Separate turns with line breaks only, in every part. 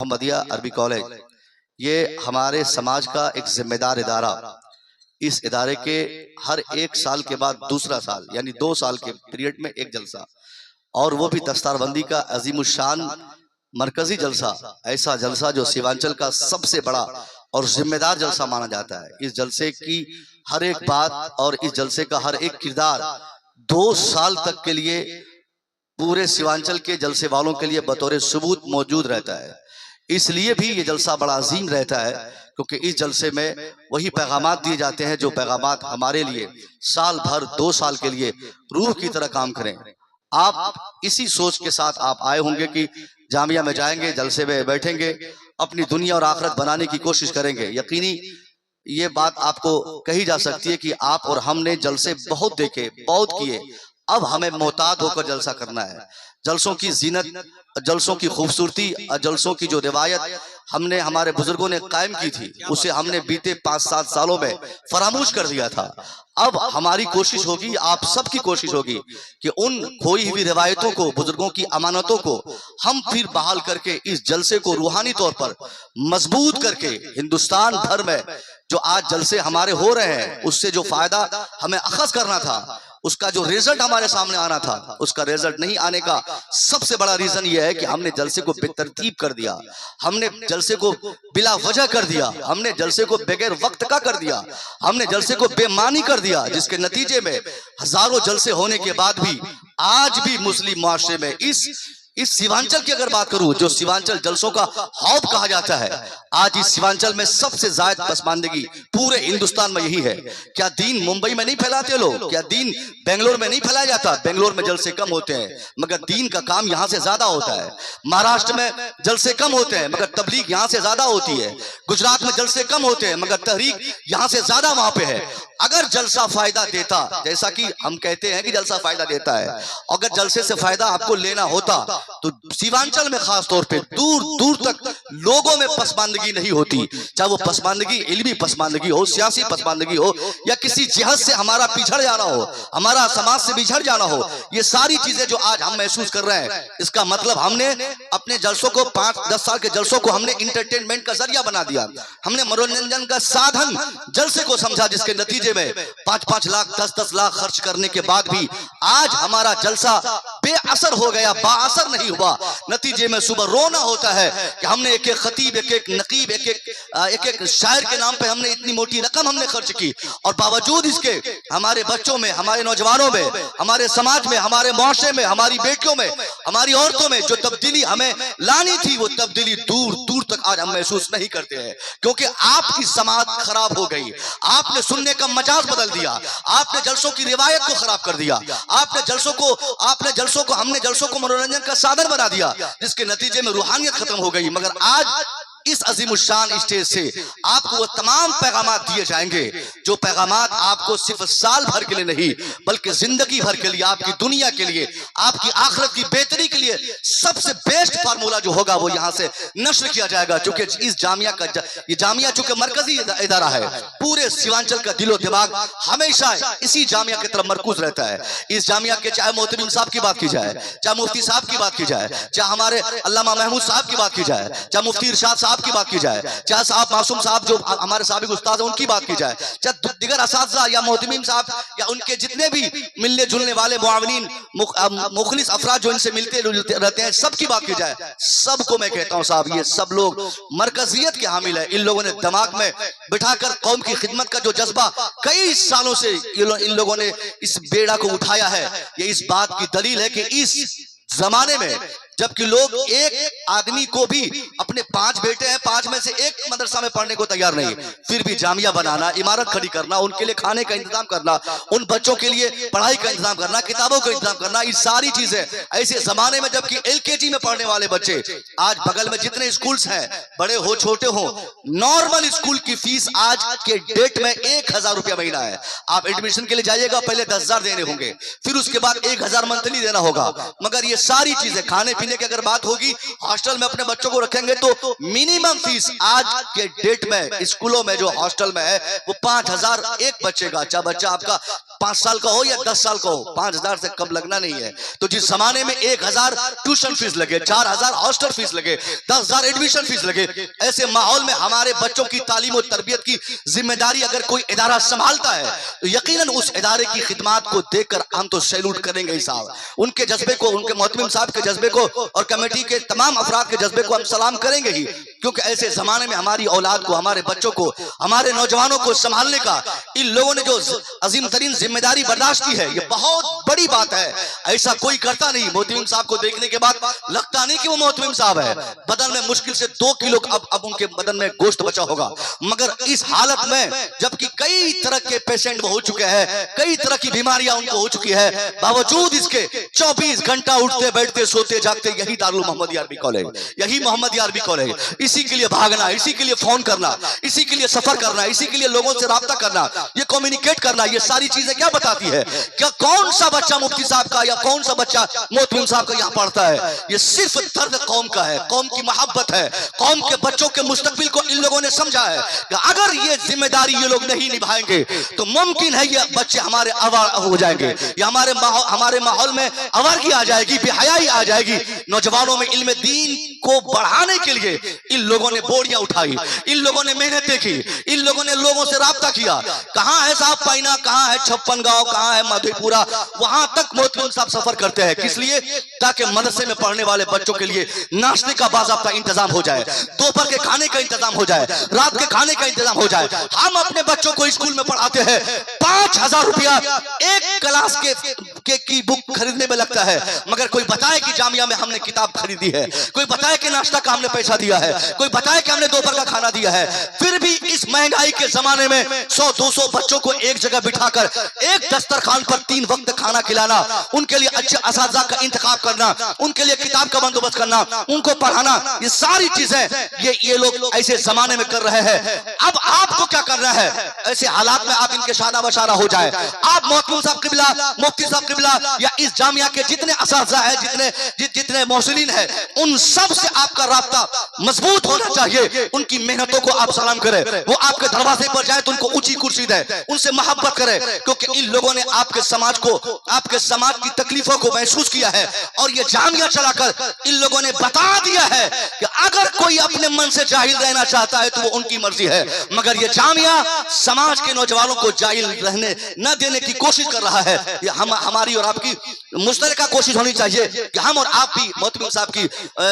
محمدیہ عربی کالج یہ ہمارے سماج کا ایک ذمہ دار ادارہ، اس ادارے کے ہر ایک سال کے بعد دوسرا سال یعنی 2 سال کے پیریڈ میں ایک جلسہ، اور وہ بھی دستار بندی کا عظیم الشان مرکزی جلسہ، ایسا جلسہ جو سیوانچل کا سب سے بڑا اور ذمہ دار جلسہ مانا جاتا ہے۔ اس جلسے کی ہر ایک بات اور اس جلسے کا ہر ایک کردار 2 سال تک کے لیے پورے سیوانچل کے جلسے والوں کے لیے بطور ثبوت موجود رہتا ہے۔ اس لیے بھی یہ جلسہ بڑا عظیم رہتا ہے کیونکہ اس جلسے میں وہی پیغامات دیے جاتے ہیں جو پیغامات ہمارے لیے سال بھر 2 سال کے لیے روح کی طرح کام کریں۔ آپ اسی سوچ کے ساتھ آپ آئے ہوں گے کہ جامعہ میں جائیں گے، جلسے میں بیٹھیں گے، اپنی دنیا اور آخرت بنانے کی کوشش کریں گے۔ یقینی یہ بات آپ کو کہی جا سکتی ہے کہ آپ اور ہم نے جلسے بہت دیکھے، بہت کیے، اب ہمیں محتاط ہو کر جلسہ کرنا ہے۔ جلسوں کی زینت، جلسوں کی خوبصورتی اور جلسوں کی جو روایت ہم نے ہمارے بزرگوں نے قائم کی تھی، اسے ہم نے بیتے 5-7 سالوں میں فراموش کر دیا تھا۔ اب ہماری کوشش ہوگی، آپ سب کی کوشش ہوگی کہ ان کھوئی ہوئی روایتوں کو، بزرگوں کی امانتوں کو ہم پھر بحال کر کے اس جلسے کو روحانی طور پر مضبوط کر کے ہندوستان بھر میں جو آج جلسے ہمارے ہو رہے ہیں اس سے جو فائدہ ہمیں اخذ کرنا تھا، اس کا جو ریزلٹ ہمارے سامنے آنا تھا، اس کا ریزلٹ نہیں آنے کا سب سے بڑا ریزن یہ ہے کہ ہم نے جلسے کو بے ترتیب کر دیا، ہم نے جلسے کو بلا وجہ کر دیا، ہم نے جلسے کو بغیر وقت کا کر دیا، ہم نے جلسے کو بے معنی کر دیا، جس کے نتیجے میں ہزاروں جلسے ہونے کے بعد بھی آج بھی مسلم معاشرے میں اس سیوانچل کی اگر بات کروں جو سیوانچل جلسوں کا ہب کہا جاتا ہے، آج اس سیوانچل میں سب سے زائد پسماندگی پورے ہندوستان میں یہی ہے۔ کیا دین ممبئی میں نہیں پھیلاتے لوگ؟ کیا دین بنگلور میں نہیں پھیلایا جاتا؟ بنگلور میں جلسے کم ہوتے ہیں مگر دین کا کام یہاں سے زیادہ ہوتا ہے۔ مہاراشٹر میں جلسے کم ہوتے ہیں مگر تبلیغ یہاں سے زیادہ ہوتی ہے۔ گجرات میں جلسے کم ہوتے ہیں مگر تحریک یہاں سے زیادہ وہاں پہ ہے۔ اگر جلسہ فائدہ دیتا، جیسا کہ ہم کہتے ہیں کہ جلسہ فائدہ دیتا ہے، اگر جلسے سے فائدہ آپ کو لینا ہوتا تو سیوانچل میں خاص طور پہ دور دور تک لوگوں میں پسماندگی نہیں ہوتی، چاہے وہ پسماندگی علمی پسماندگی ہو، سیاسی پسماندگی ہو، یا کسی جہت سے ہمارا پیچھڑ جانا ہو، ہمارا سماج سے بچھڑ جانا ہو۔ یہ ساری چیزیں جو آج ہم محسوس کر رہے ہیں، اس کا مطلب ہم نے اپنے جلسوں کو 5-10 سال کے جلسوں کو ہم نے انٹرٹینمنٹ کا ذریعہ بنا دیا، ہم نے منورنجن کا سادھن جلسے کو سمجھا، جس کے نتیجے میں 5-5 لاکھ 10-10 لاکھ خرچ کرنے کے بعد بھی آج ہمارا جلسہ بے اثر ہو گیا، با اثر نہیں ہوا۔ نتیجے میں صبح رونا ہوتا ہے کہ ہم نے ایک ایک خطیب، ایک ایک نقیب، ایک ایک شاعر کے نام پہ ہم نے اتنی موٹی رقم ہم نے خرچ کی، اور باوجود اس کے ہمارے بچوں میں، ہمارے نوجوانوں میں، ہمارے سماج میں، ہمارے معاشرے میں، ہماری بیٹیوں میں، ہماری عورتوں میں جو تبدیلی ہمیں لانی تھی وہ تبدیلی دور دور تک آج ہم محسوس نہیں کرتے ہیں، کیونکہ آپ کی سماعت خراب ہو گئی، آپ نے سننے کا مجاز بدل دیا، آپ نے جلسوں کی روایت کو خراب کر دیا، آپ نے جلسوں کو ہم نے جلسوں کو منورنجن کا سادھن بنا دیا، جس کے نتیجے میں روحانیت ختم ہو گئی۔ مگر آج اس عظیم الشان اسٹیج سے آپ کو وہ تمام پیغامات دیے جائیں گے جو پیغامات آپ کو صرف سال بھر کے لیے نہیں بلکہ زندگی بھر کے لیے، آپ کی دنیا کے لیے، آپ کی آخرت کی بہتری کے لیے سب سے بیسٹ فارمولا جو ہوگا وہ یہاں سے نشر کیا جائے گا۔ چونکہ اس جامعہ کا یہ جامعہ چونکہ مرکزی ادارہ ہے، پورے سیوانچل کا دل و دماغ ہمیشہ اسی جامعہ کی طرف مرکوز رہتا ہے۔ اس جامعہ کے چاہے محتمم صاحب کی بات کی جائے، چاہے مفتی صاحب کی بات کی جائے، چاہے ہمارے علامہ محمود صاحب کی بات کی جائے، چاہے مفتی ارشاد صاحب کی بات کی جائے، چاہے صاحب معصوم صاحب جو ہمارے سابق استاد ہیں ان کی بات کی جائے، چاہے دیگر اساتذہ یا محتمم صاحب یا ان کے جتنے بھی ملنے جلنے والے معاونین مخلص افراد جو ان سے ملتے رہتے ہیں، سب کی بات کی جائے، سب کو میں کہتا ہوں صاحب یہ سب لوگ مرکزیت کے حامل ہیں۔ ان لوگوں نے دماغ میں بٹھا کر قوم کی خدمت کا جو جذبہ کئی سالوں سے ان لوگوں نے اس بیڑا کو اٹھایا ہے، یہ اس بات کی دلیل ہے کہ اس زمانے میں جبکہ لوگ ایک آدمی کو بھی اپنے 5 بیٹے ہیں، 5 میں سے ایک مدرسہ میں پڑھنے کو تیار نہیں، پھر بھی جامعہ بنانا، عمارت کھڑی کرنا، ان کے لیے کھانے کا انتظام کرنا، ان بچوں کے لیے پڑھائی کا انتظام کرنا، کتابوں کا انتظام کرنا، یہ ساری چیزیں ایسے زمانے میں جبکہ LKG میں پڑھنے والے بچے آج بغل میں جتنے اسکولز ہیں، بڑے ہو چھوٹے ہوں، نارمل اسکول کی فیس آج کے ڈیٹ میں 1000 روپیہ مہینہ ہے۔ آپ ایڈمیشن کے لیے جائیے گا پہلے 10,000 دینے ہوں گے، پھر اس کے بعد 1000 منتھلی دینا ہوگا۔ مگر یہ ساری چیزیں کھانے پینے کی اگر بات ہوگی، ہاسٹل میں اپنے بچوں کو رکھیں گے تو منیمم فیس آج کے ڈیٹ میں اسکولوں میں جو ہاسٹل میں ہے وہ 5000 ایک بچے کا، چاہے بچہ آپ کا 5 साल का हो या 10 साल का हो, 5,000 से कम लगना नहीं है। तो जिस जमाने में 1,000 ट्यूशन फीस लगे, 4,000 हॉस्टल फीस लगे, 10,000 एडमिशन फीस लगे, ऐसे माहौल में हमारे बच्चों की तालीम और तरबियत की जिम्मेदारी अगर कोई इदारा संभालता है तो यकीनन उस इदारे की खिदमत को देखकर हम तो सैल्यूट करेंगे ही साहब। उनके जज्बे को, उनके मोहतमिम साहब के जज्बे को और कमेटी के तमाम अफराद के जज्बे को हम सलाम करेंगे ही, क्योंकि ऐसे जमाने में हमारी औलाद को, हमारे बच्चों को, हमारे नौजवानों को संभालने का इन लोगों ने जो अजीम तरीन जिम्मेदारी बर्दाश्त की है, ये बहुत बड़ी बात है। ऐसा कोई करता नहीं। मोहतमिम साहब को देखने के बाद लगता नहीं कि वो मोहतमिम साहब है। बदन में मुश्किल से 2 किलो अब उनके बदन में गोश्त बचा होगा, मगर इस हालत में जबकि कई तरह के पेशेंट हो चुके हैं, कई तरह की बीमारियां उनको हो चुकी है, बावजूद इसके 24 घंटा उठते बैठते सोते जागते यही दारुल मोहम्मद अरबी कॉलेज, यही मोहम्मद अरबी कॉलेज, इसी के लिए भागना, इसी के लिए फोन करना, इसी के लिए सफर करना, इसी के लिए लोगों से राब्ता करना, ये कम्युनिकेट करना, ये सारी चीजें क्या बताती है? क्या कौन सा बच्चा मुफ्ती साहब का या कौन सा बच्चा मोहतमिम साहब का यहाँ पढ़ता है? ये सिर्फ दर्द कौम का है, कौम की मोहब्बत है, कौम के बच्चों के मुस्तकबिल को इन लोगों ने समझा है कि अगर ये जिम्मेदारी ये लोग नहीं निभाएंगे तो मुमकिन है ये बच्चे हमारे अवार हो जाएंगे, या हमारे माहौल में अवारगी आ जाएगी, बेहयाई आ जाएगी। नौजवानों में इल्म दीन को बढ़ाने के लिए इन लोगों ने बोरियां उठाई, इन लोगों ने मेहनतें की, इन लोगों ने लोगों से राब्ता किया। कहां है साहब पाइना, कहां है 56 गांव, कहां है मधेपुरा, वहां तक मोहतमिम साहब सफर करते हैं। किस लिए? ताकि मदरसे में पढ़ने वाले बच्चों के लिए नाश्ते का बाज़ाब्ता इंतजाम हो जाए, दोपहर के खाने का इंतजाम हो जाए, रात के खाने का इंतजाम हो जाए। हम अपने बच्चों को स्कूल में पढ़ाते हैं, 5,000 रुपया एक क्लास की बुक खरीदने में लगता है, मगर कोई बताए कि जामिया में हमने किताब खरीदी है, कोई बताए कि नाश्ता का हमने पैसा दिया है, कोई बताए कि हमने दोपहर का खाना दिया है। फिर भी इस महंगाई के जमाने में 100-200 बच्चों को एक जगह बिठाकर एक दस्तरखान पर 3 वक्त खाना खिलाना, उनके लिए अच्छे असातिज़ा का इंतखाब करना, उनके लिए किताब का बंदोबस्त करना, उनको पढ़ाना, ये सारी चीजें ये लोग ऐसे जमाने में कर रहे हैं। अब आपको क्या करना है? ऐसे हालात में आप इनके शादा बशारा हो जाए। आप मोहतमिम साहब क़िबला, मुफ्ती साहब क़िबला या इस जामिया के जितने असातिज़ा है, जितने मौसुलीन है, उन सब से आपका राब्ता मजबूत होना चाहिए। उनकी मेहनतों को आप सलाम करें, वो आपके दरवाजे पर जाए तो उनको ऊंची कुर्सी दे, उनसे मोहब्बत करें, क्योंकि इन लोगों ने आपके समाज को, आपके समाज की तकलीफों को महसूस किया है। और ये जामिया चलाकर इन लोगों ने बता दिया है कि अगर कोई अपने मन से जाहिल रहना चाहता है तो वो उनकी मर्जी है, मगर ये जामिया समाज के नौजवानों को जाहिल रहने न देने की कोशिश कर रहा है। ये हमारी और आपकी मुश्तरका कोशिश होनी चाहिए कि हम और आप भी मोहतमिम साहब की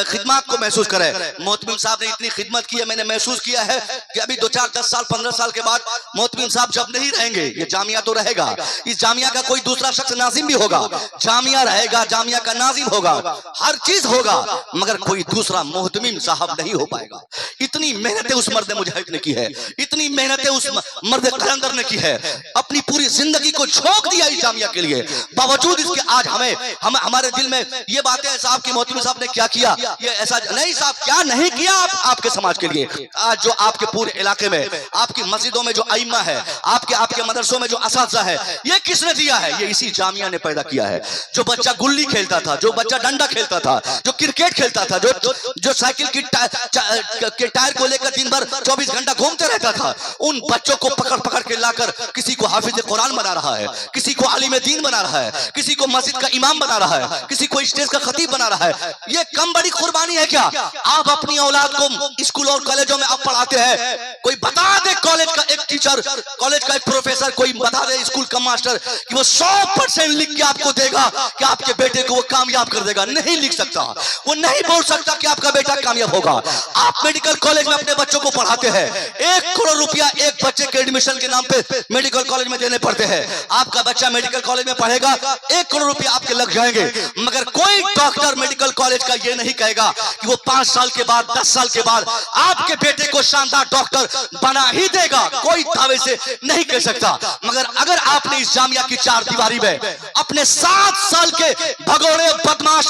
खिदमत को महसूस करें। मोहतमिम साहब ने इतनी खिदमत की है, मैंने महसूस किया है कि अभी 2, 4, 10 साल 15 साल के बाद मोहतमिम साहब जब नहीं रहेंगे, ये जामिया तो रहेगा, इस जामिया का कोई दूसरा शख्स नाजिम भी होगा, जामिया रहेगा, जामिया का नाजिम होगा, हर चीज होगा, मगर कोई दूसरा मोहतमिम साहब नहीं हो पाएगा। इतनी मेहनतें उस मर्द मुजाहिद ने की है, इतनी मेहनतें उस मर्द कलंदर ने की है, अपनी पूरी जिंदगी को झोंक दिया इस जामिया के लिए। बावजूद इसके आज हमारे दिल में ये बातें साहब की मोहतमिम साहब ने क्या किया, ये ऐसा नहीं साहब क्या नहीं किया आपके समाज के लिए। आज जो आपके पूरे इलाके में, आपकी मस्जिदों में जो आइम्मा है, आपके मदरसों में जो असातिज़ा है, ये किसने दिया है? ये इसी जामिया ने पैदा किया है। जो बच्चा गुल्ली खेलता था, जो बच्चा डंडा खेलता था, जो क्रिकेट खेलता था, जो साइकिल की टायर को लेकर दिन भर 24 घंटा घूमते रहता था, उन बच्चों को पकड़ के लाकर किसी को हाफिज कुरान बना रहा है, किसी को आलिम दीन बना रहा है, किसी को मस्जिद का इमाम बना रहा है, किसी को स्टेज का खतीब बना रहा है। ये कम बड़ी कुर्बानी है क्या? आप अपनी औलाद को स्कूल और कॉलेजों में आप पढ़ाते हैं, कोई बता दे कॉलेज का एक टीचर, कॉलेज का एक प्रोफेसर, कोई बता दे स्कूल का मास्टर कि वो 100% लिख के आपको देगा कि आपके बेटे को वो कामयाब कर देगा? नहीं लिख सकता, वो नहीं बोल सकता कि आपका बेटा कामयाब होगा। आप मेडिकल कॉलेज में अपने बच्चों को पढ़ाते हैं, 1 करोड़ रुपया एक बच्चे के एडमिशन के नाम पे मेडिकल कॉलेज में देने पड़ते हैं। आपका बच्चा मेडिकल कॉलेज में पढ़ेगा, 1 करोड़ रुपया आपके लग जाएंगे, मगर कोई डॉक्टर मेडिकल कॉलेज का ये नहीं कहेगा कि वो 5 साल के बाद, 10 साल के बाद आपके बेटे को शानदार डॉक्टर बना ही देगा। कोई दावे से नहीं कह सकता। मगर अगर आपने इस जामिया की 4 दीवारी में अपने 7 साल के भगोड़े बदमाश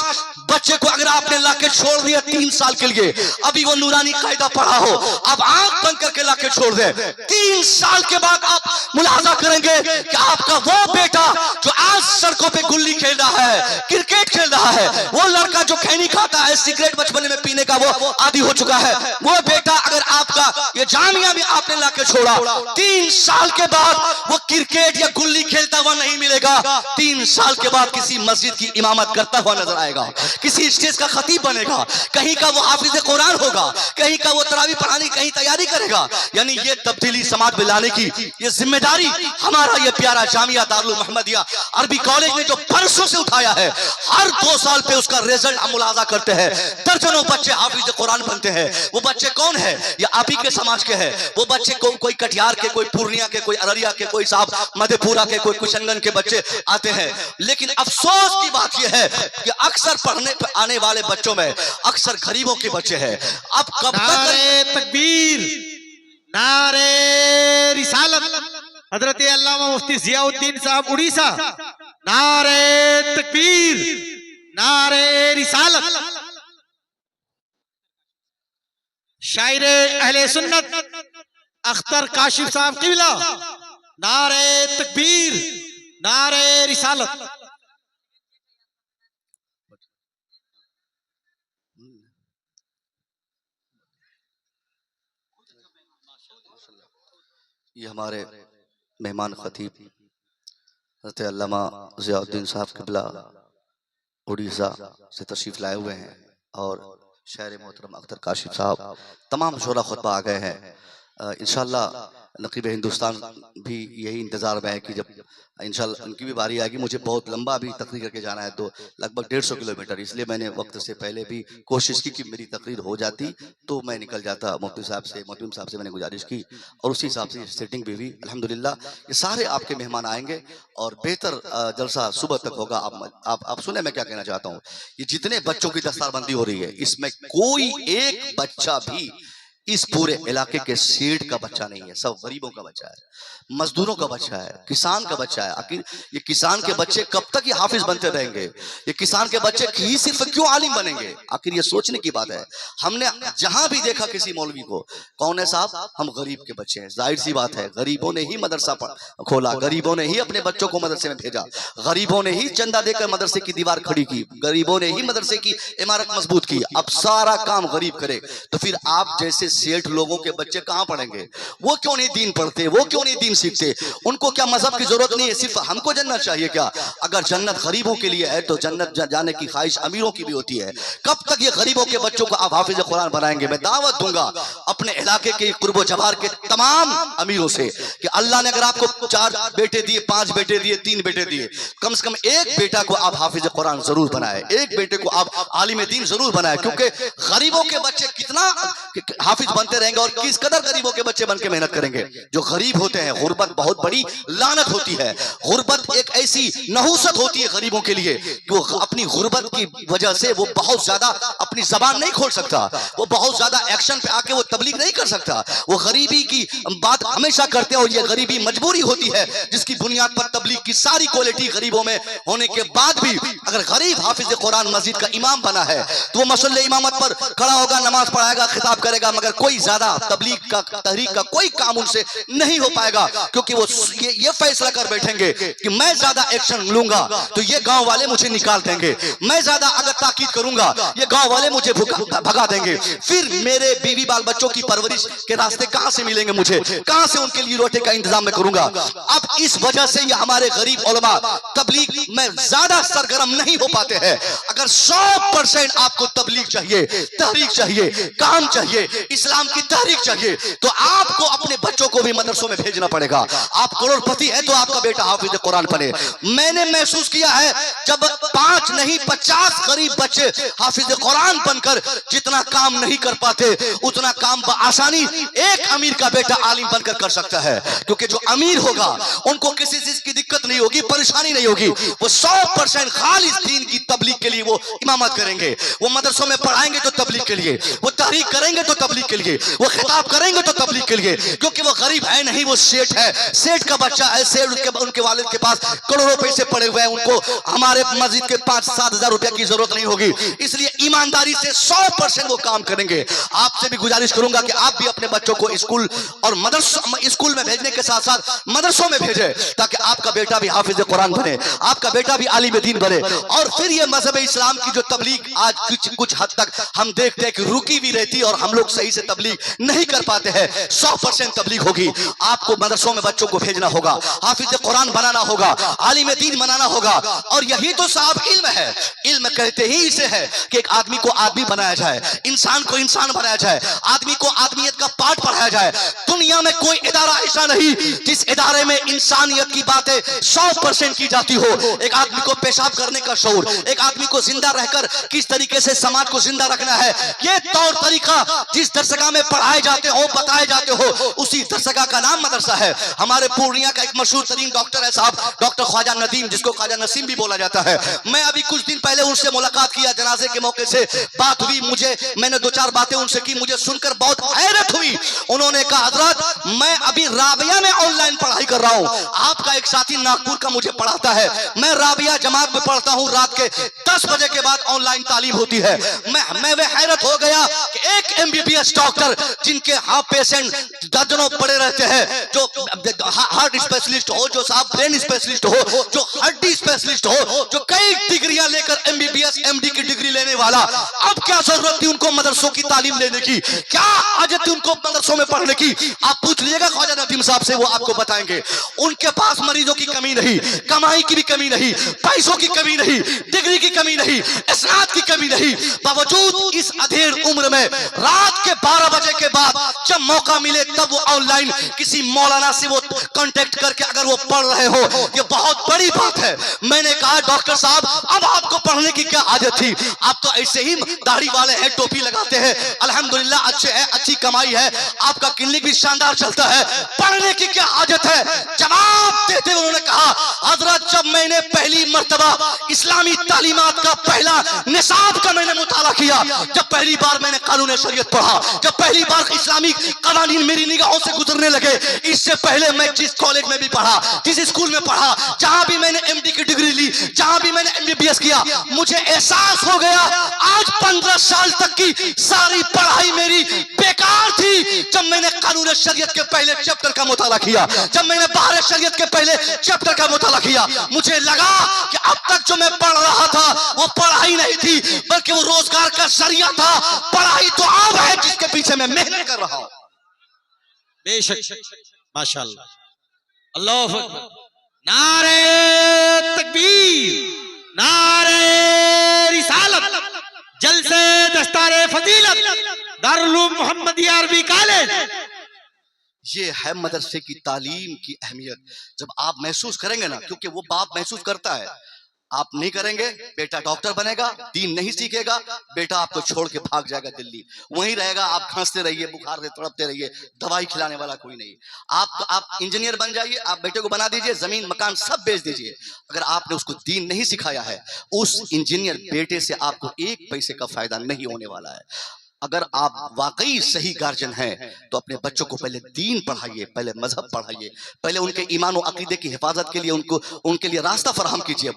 बच्चे को अगर आपने लाके छोड़ दिया 3 साल के लिए, अभी वो नूरानी कायदा पढ़ा हो, अब आंख बंद करके लाके छोड़ दे, 3 साल के बाद आप मुलाजा करेंगे कि आपका वो बेटा जो आज सड़कों पे गुल्ली खेल रहा है, क्रिकेट खेल रहा है, वो लड़का जो खैनी खाता है, सिगरेट बचपन में पीने का वो आदी हो चुका है, वो बेटा अगर आपका ये جامعہ بھی آپ نے لا کے چھوڑا. 3 سال کے بعد وہ کرکٹ یا گلی کھیلتا ہوا نہیں ملے گا. 3 سال کے بعد کسی مسجد کی امامت کرتا ہوا نظر آئے گا, کسی اسٹیج کا خطیب بنے گا, کہیں کا وہ حافظ قرآن ہوگا, کہیں کا وہ تراویح پڑھانے کی کہیں تیاری کرے گا. یعنی یہ تبدیلی سماج میں لانے کی یہ ذمہ داری ہمارا یہ پیارا جامعہ دارالمحمدیہ عربی کالج نے جو برسوں سے اٹھایا ہے. ہر 2 سال پہ اس کا رزلٹ ہم ملاحظہ کرتے ہیں. درجنوں بچے حافظ قرآن بنتے ہیں. وہ بچے کون ہیں؟ یہ آپ ہی کے سماج کے ہیں. وہ بچے کوئی کٹیہار کے, کوئی پورنیہ کے, کوئی ارریا کے, کوئی صاحب مدھے پورہ کے, کوئی کشنگن کے بچے آتے ہیں. لیکن افسوس کی بات یہ ہے کہ اکثر پڑھنے پہ آنے والے بچوں میں اکثر غریبوں کے بچے ہیں. اب کب تک
نعرہ تکبیر, نعرہ رسالت, حضرت علامہ مفتی ضیاء الدین صاحب اڑیسہ, نعرہ تکبیر, نعرہ رسالت. شاعر اہل سنت اختر کاشف صاحب قبلہ, نعرہ تکبیر, نعرہ رسالت.
یہ ہمارے مہمان خطیب حضرت علامہ ضیاء الدین صاحب قبلہ اڑیسہ سے تشریف لائے ہوئے ہیں, اور شاعر محترم اختر کاشف صاحب, تمام شعراء خطبہ آ گئے ہیں. انشاءاللہ نقیب ہندوستان بھی یہی انتظار میں ہے کہ جب انشاءاللہ ان کی بھی باری آئے گی. مجھے بہت لمبا بھی تقریر کر کے جانا ہے, تو لگ بھگ 150 کلومیٹر, اس لیے میں نے وقت سے پہلے بھی کوشش کی کہ میری تقریر ہو جاتی تو میں نکل جاتا. مفتی صاحب سے, محترم صاحب سے میں نے گزارش کی اور اسی حساب سے سیٹنگ بھی ہوئی. الحمدللہ یہ سارے آپ کے مہمان آئیں گے اور بہتر جلسہ صبح تک ہوگا. آپ سنیں میں کیا کہنا چاہتا ہوں. یہ جتنے بچوں کی دستار بندی ہو رہی ہے, اس میں کوئی ایک بچہ بھی اس پورے علاقے کے سیٹ کا بچہ نہیں ہے. سب غریبوں کا بچہ ہے, مزدوروں کا بچہ ہے, کسان کا بچہ ہے. آخر یہ کسان کے بچے کب تک یہ حافظ بنتے رہیں گے؟ یہ کسان کے بچے ہی صرف کیوں عالم بنیں گے؟ آخر یہ سوچنے کی بات ہے. ہم نے جہاں بھی دیکھا کسی مولوی کو, کون ہے صاحب؟ ہم غریب کے بچے ہیں. ظاہر سی بات ہے, غریبوں نے ہی مدرسہ کھولا, غریبوں نے ہی اپنے بچوں کو مدرسے میں بھیجا, غریبوں نے ہی چندہ دے کر مدرسے کی دیوار کھڑی کی, غریبوں نے ہی مدرسے کی عمارت مضبوط کی. اب سارا کام غریب کرے تو پھر آپ جیسے سیٹھ لوگوں کے بچے کہاں پڑھیں گے؟ وہ کیوں نہیں دین پڑھتے؟ وہ کیوں نہیں دین سیکھتے؟ ان کو کیا مذہب کی ضرورت نہیں ہے؟ صرف ہم کو جنت چاہیے کیا؟ اگر جنت غریبوں کے لیے ہے تو جنت جانے کی خواہش امیروں کی بھی ہوتی ہے. کب تک یہ غریبوں کے بچوں کو آپ حافظ قرآن بنائیں گے؟ میں دعوت دوں گا اپنے علاقے کے قرب و جوار کے تمام امیروں سے کہ اللہ نے اگر آپ کو 4 بیٹے دیے, 5 بیٹے دیے, 3 بیٹے دیے, کم سے کم ایک بیٹا کو آپ حافظ قرآن ضرور بنائے, ایک بیٹے کو آپ عالم دین ضرور بنائے. کیونکہ غریبوں کے بچے کتنا حافظ بنتے رہیں گے اور کس قدر غریبوں کے بچے بن کے محنت کریں گے. جو غریب ہوتے ہیں, غربت بہت بڑی لعنت ہوتی ہے. غربت ایک ایسی نحوست ہوتی ہے غریبوں کے لیے کہ وہ اپنی غربت کی وجہ سے وہ بہت زیادہ اپنی زبان نہیں کھول سکتا, وہ بہت زیادہ ایکشن پہ آ کے وہ تبلیغ نہیں کر سکتا. وہ غریبی کی بات ہمیشہ کرتے ہیں اور یہ غریبی مجبوری ہوتی ہے جس کی بنیاد پر تبلیغ کی ساری کوالٹی غریبوں میں ہونے کے بعد بھی اگر غریب حافظ قرآن مسجد کا امام بنا ہے تو وہ مسئلہ امامت پر کھڑا ہوگا, نماز پڑھائے گا, خطاب کرے گا, مگر کوئی زیادہ تبلیغ کا, تحریک کا کوئی کام ان سے نہیں ہو پائے گا. کیونکہ وہ یہ فیصلہ کر بیٹھیں گے کہ میں زیادہ ایکشن لوں گا تو یہ گاؤں والے مجھے نکال دیں گے, میں زیادہ اگر تاکید کروں گا یہ گاؤں والے مجھے بھگا دیں گے, پھر میرے بیوی بال بچوں کی پرورش کے راستے کہاں سے ملیں گے مجھے, کہاں سے ان کے لیے روٹے کا انتظام میں کروں گا. اب اس وجہ سے یہ ہمارے غریب علماء تبلیغ میں زیادہ سرگرم نہیں ہو پاتے ہیں. اگر 100% آپ کو تبلیغ چاہیے, تحریک چاہیے, کام چاہیے, اسلام کی تحریک چاہیے تو آپ کو اپنے بچوں کو بھی مدرسوں میں بھیجنا پڑے گا. آپ کروڑ پتی ہے تو آپ کا بیٹا حافظ قرآن بنے. میں نے محسوس کیا ہے جب 5 نہیں 50 غریب بچے حافظ قرآن بن کر جتنا کام نہیں کر پاتے اتنا کام بآسانی ایک امیر کا بیٹا عالم بن کر کر سکتا ہے. کیونکہ جو امیر ہوگا ان کو کسی چیز کی دقت نہیں ہوگی, پریشانی نہیں ہوگی. وہ 100% خالص دین کی تبلیغ کے لیے وہ امامت کریں گے, وہ مدرسوں میں پڑھائیں گے تو تبلیغ کے لیے, وہ تحریک کریں گے تو تبلیغ کے لیے, وہ خطاب کریں گے تو تبلیغ کے لیے. کیونکہ وہ غریب ہے نہیں, وہ سیٹ ہے, سیٹ کا بچہ ہے, سیٹ ان کے والد کے پاس کروڑوں پیسے پڑے ہوئے ہیں, ان کو ہمارے مسجد کے 5-7 ہزار روپے کی ضرورت نہیں ہوگی. اس لیے ایمانداری سے 100% وہ کام کریں گے. آپ سے بھی گزارش کروں گا کہ آپ بھی اپنے بچوں کو اسکول اور اسکول میں بھیجنے کے ساتھ ساتھ مدرسوں میں بھیجیں تاکہ آپ کا بیٹا بھی حافظ قرآن بنے, آپ کا بیٹا بھی عالم دین بنے. اور پھر یہ مذہب اسلام کی جو تبلیغ آج کچھ حد تک ہم دیکھتے ہیں کہ رکی بھی رہتی اور ہم لوگ صحیح سے تبلیغ نہیں کر پاتے ہیں. 100% तबलीग होगी। आपको मदरसों में बच्चों को भेजना होगा, हाफिज कुरान बनाना होगा, आलिम दीन बनाना होगा। और यही तो साहब इल्म है। इल्म कहते ही इसे है कि एक आदमी को आदमी बनाया जाए, इंसान को इंसान बनाया जाए, आदमी को आदमियत का पाठ पढ़ाया जाए। दुनिया में कोई इदारा ऐसा नहीं जिस इदारे में इंसानियत की बातें 100% की जाती हो। एक आदमी को पेशाब करने का शऊर, एक आदमी को जिंदा रहकर किस तरीके से समाज को जिंदा रखना है, ये तौर तरीका जिस दरसगाह में पढ़ाए जाते हो, बताए जाते हो, उसी दरसगाह का नाम मदरसा है। हमारे पूर्णिया का एक मशहूर तरीन डॉक्टर है साहब, डॉक्टर ख्वाजा नदीम, जिसको ख्वाजा नसीम भी बोला जाता है। मैं अभी कुछ दिन पहले उनसे मुलाकात किया, जनाजे के मौके से बात हुई, मैंने 2-4 बातें उनसे की, मुझे सुनकर बहुत हैरत हुई। उन्होंने कहा, हजरत मैं अभी राबिया में ऑनलाइन पढ़ाई कर रहा हूं, आपका एक साथी नागपुर का मुझे पढ़ाता है, मैं राबिया जमात में पढ़ता हूं, रात के 10 बजे के बाद ऑनलाइन तालीम होती है। मैं वे हैरत हो गया कि एक MBBS डॉक्टर जिनके पेशेंट दर्जनों पड़े रहते हैं, जो हार्ट स्पेशलिस्ट हो, जो साहब ब्रेन स्पेशलिस्ट हो, जो हड्डी स्पेशलिस्ट हो, जो कई डिग्रियां लेकर MBBS MD की डिग्री लेने वाला, अब क्या जरूरत थी उनको मदरसों की तालीम लेने की? क्या हाजत थी उनको मदरसों में पढ़ने की? आप पूछ लीजिएगा ख्वाजा नदीम साहब से, वो आपको बताएंगे। उनके पास मरीजों की कमी नहीं, कमाई की भी कमी नहीं, पैसों की कमी नहीं, डिग्री की कमी नहीं, इस्नाद की कमी नहीं। बावजूद इस अधेड़ उम्र में रात के 12 बजे के बाद जब मौका मिले तब वो ऑनलाइन किसी मौलाना से वो कांटेक्ट करके अगर वो पढ़ रहे हो, ये बहुत बड़ी बात है। मैंने कहा, डॉक्टर साहब अब आपको पढ़ने की क्या आदत थी? आप तो ऐसे ही दाढ़ी वाले हैं, टोपी लगाते हैं, अल्हम्दुलिल्लाह अच्छे हैं, अच्छी कमाई है, आपका क्लिनिक भी शानदार चलता है, पढ़ने की क्या आदत है? जवाब देते हुए उन्होंने कहा, हजरत जब मैंने पहली मर्तबा इस्लामी तालीमात का पहला निसाब का मैंने मुताला किया, जब पहली बार मैंने कानून शरीयत पढ़ा, जब पहली बार इस्लामी कानून मेरी निगाहों से गुजरने लगे, इससे पहले मैं जिस कॉलेज में भी पढ़ा, जिस स्कूल में पढ़ा, जहां भी मैंने MD की डिग्री ली, जहां भी मैंने MBBS किया, मुझे एहसास हो गया आज 15 साल तक की सारी पढ़ाई मेरी बेकार थी। जब मैंने कानून शरीयत के पहले चैप्टर का मुताला किया, जब मैंने बाहर शरीयत के पहले चैप्टर का मुताला किया, मुझे लगा कि अब तक जो मैं पढ़ रहा था वो पढ़ाई नहीं थी, बल्कि वो रोजगार का जरिया था। पढ़ाई तो अब है जिसके पीछे मैं मेहनत कर रहा हूं।
बेशक, माशाअल्लाह, अल्लाहु अकबर, नारे तकबीर, नारे रिसालत, जलसे दस्तारे फजीलत, दारुल उलूम मोहम्मदिया अरबी कॉलेज।
ये है मदरसे की तालीम की अहमियत। जब आप महसूस करेंगे ना, क्योंकि वो बाप महसूस करता है, आप नहीं करेंगे, बेटा डॉक्टर बनेगा, दीन नहीं सीखेगा, बेटा आपको छोड़ के भाग जाएगा दिल्ली, वहीं रहेगा, आप खांसते रहिए, बुखार से तड़पते रहिए, दवाई खिलाने वाला कोई नहीं। आप इंजीनियर बन जाइए, आप बेटे को बना दीजिए, जमीन मकान सब बेच दीजिए, अगर आपने उसको दीन नहीं सिखाया है, उस इंजीनियर बेटे से आपको 1 पैसे का फायदा नहीं होने वाला है। अगर आप वाकई सही गार्जियन हैं तो अपने बच्चों को पहले दीन पढ़ाइए, पहले मजहब पढ़ाइए, पहले उनके ईमान और अकीदे की हिफाजत के लिए उनके लिए रास्ता फराहम कीजिए।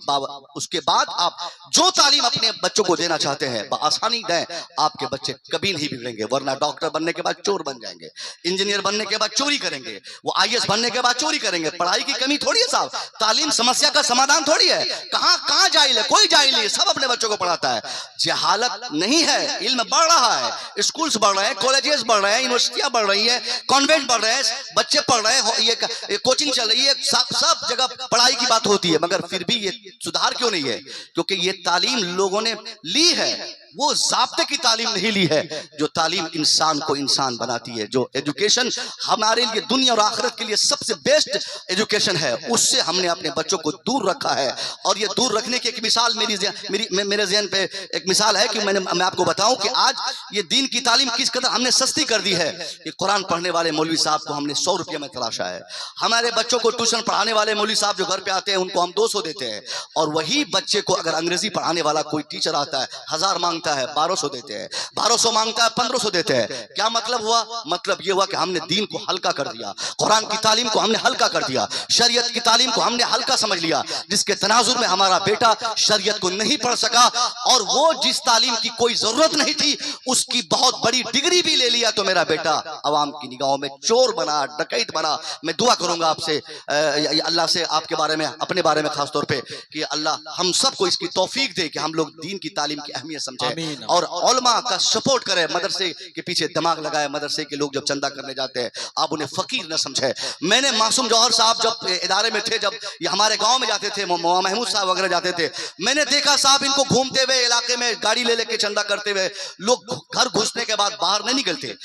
उसके बाद आप जो तालीम अपने बच्चों को देना चाहते हैं बआसानी दें, आपके बच्चे कभी नहीं बिगड़ेंगे। वरना डॉक्टर बनने के बाद चोर बन जाएंगे, इंजीनियर बनने के बाद चोरी करेंगे, वो IAS बनने के बाद चोरी करेंगे। पढ़ाई की कमी थोड़ी है साहब, तालीम समस्या का समाधान थोड़ी है। कहाँ जाहिल है? कोई जाहिल नहीं, सब अपने बच्चों को पढ़ाता है। जहालत नहीं है, इल्म बढ़ रहा है, स्कूल्स बढ़ रहे हैं, कॉलेजेस बढ़ रहे हैं, यूनिवर्सिटियां बढ़ रही हैं, कॉन्वेंट बढ़ रहे हैं, बच्चे पढ़ रहे हैं, ये कोचिंग चल रही है, सब जगह पढ़ाई की बात होती है। मगर फिर भी ये सुधार क्यों नहीं है? क्योंकि ये तालीम लोगों ने ली है, वो ज़ाब्ते की तालीम नहीं ली है। जो तालीम इंसान को इंसान बनाती है, जो एजुकेशन हमारे लिए दुनिया और आखिरत के लिए सबसे बेस्ट एजुकेशन है, उससे हमने अपने बच्चों को दूर रखा है। और ये दूर रखने की एक मिसाल मेरे ज़हन पे एक मिसाल है कि मैं आपको बताऊं कि आज ये दीन की तालीम किस कदर हमने सस्ती कर दी है। कि कुरान पढ़ने वाले मौलवी साहब को हमने 100 रुपये में तराशा है। हमारे बच्चों को ट्यूशन पढ़ाने वाले मौलवी साहब जो घर पे आते हैं उनको हम 200 देते हैं, और वही बच्चे को अगर अंग्रेजी पढ़ाने वाला कोई टीचर आता है 1000 मांगता है, 1200 देते हैं, 1200 मांगता है 1500 देते हैं। क्या मतलब हुआ? मतलब ये हुआ कि हमने दीन को हल्का कर दिया, कुरान की तालीम को हमने हल्का कर दिया, शरीयत की तालीम को हमने हल्का समझ लिया, जिसके तनाजुर में हमारा बेटा शरीयत को नहीं पढ़ सका, और वो जिस तालीम की कोई जरूरत नहीं थी उसकी बहुत बड़ी डिग्री भी ले लिया, तो मेरा बेटा अवाम की निगाहों में चोर बना, डकैत बना। मैं दुआ करूंगा आपसे, अल्लाह से, आपके बारे में, अपने बारे में खास तौर पे, कि अल्लाह हम सबको इसकी तौफीक दे कि हम लोग दीन की तालीम की अहमियत समझें।
आमीन।
और उलमा का सपोर्ट करे, मदरसे के पीछे दिमाग लगाए। मदरसे के लोग जब चंदा करने जाते हैं आप उन्हें फकीर न समझे। मैंने मासूम जौहर साहब जब इदारे में थे, जब ये हमारे गांव में जाते थे, महमूद साहब वगैरह जाते थे, मैंने देखा साहब इनको घूमते हुए इलाके में गाड़ी ले लेके चंदा करते हुए। लोग घर घुसने के बाद बाहर नहीं निकलते,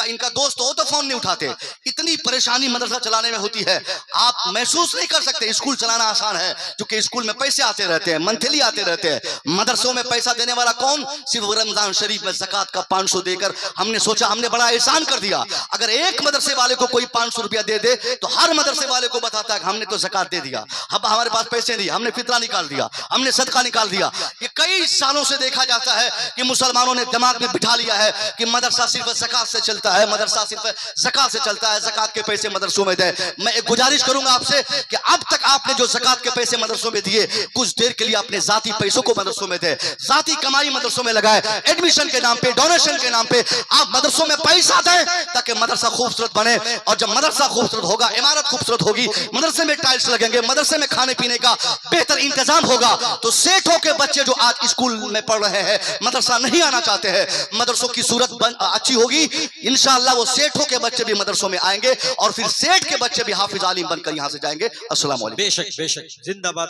इनका दोस्त हो तो फोन नहीं उठाते। इतनी परेशानी मदरसा चलाने में होती है, आप महसूस नहीं कर सकते। स्कूल चलाना आसान है क्योंकि स्कूल में पैसे आते रहते हैं, मंथली आते रहते हैं। मदरसों में पैसा देने वाला कौन? सिर्फ रमजान शरीफ में ज़कात का 500 देकर हमने सोचा हमने बड़ा एहसान कर दिया। अगर एक मदरसे वाले को कोई 500 रुपया दे दे तो हर मदरसे वाले को बताता है कि हमने तो ज़कात दे दिया, अब हमारे पास पैसे नहीं, हमने फितरा निकाल दिया, हमने सदका निकाल दिया। ये कई सालों से देखा जाता है कि मुसलमानों ने दिमाग में बिठा लिया है कि मदरसा सिर्फ ज़कात से चलता है, मदरसा सिर्फ ज़कात से चलता है, ज़कात के पैसे मदरसों में दे। मैं एक गुजारिश करूंगा आपसे कि अब तक आपने जो ज़कात के पैसे मदरसों में दिए, कुछ देर के लिए अपने जाती पैसों को मदरसों में दे, जाती कमाई मदरसों में लगाए, एडमिशन के नाम पे, डोनेशन के नाम पे आप मदरसों में पैसा दें ताकि मदरसा खूबसूरत बने। और जब मदरसा खूबसूरत होगा, इमारत खूबसूरत होगी, मदरसे में टाइल्स लगेंगे, मदरसे में खाने पीने का बेहतर इंतजाम होगा, तो सेठों के बच्चे जो आज स्कूल में पढ़ रहे हैं, मदरसा नहीं आना चाहते हैं, मदरसों की सूरत अच्छी होगी। इंशाअल्लाह वो सेठों के बच्चे भी मदरसों में आएंगे और फिर सेठ के बच्चे भी हाफिज आलिम बनकर यहां से जाएंगे। अस्सलाम वालेकुम।
बेशक बेशक, जिंदाबाद।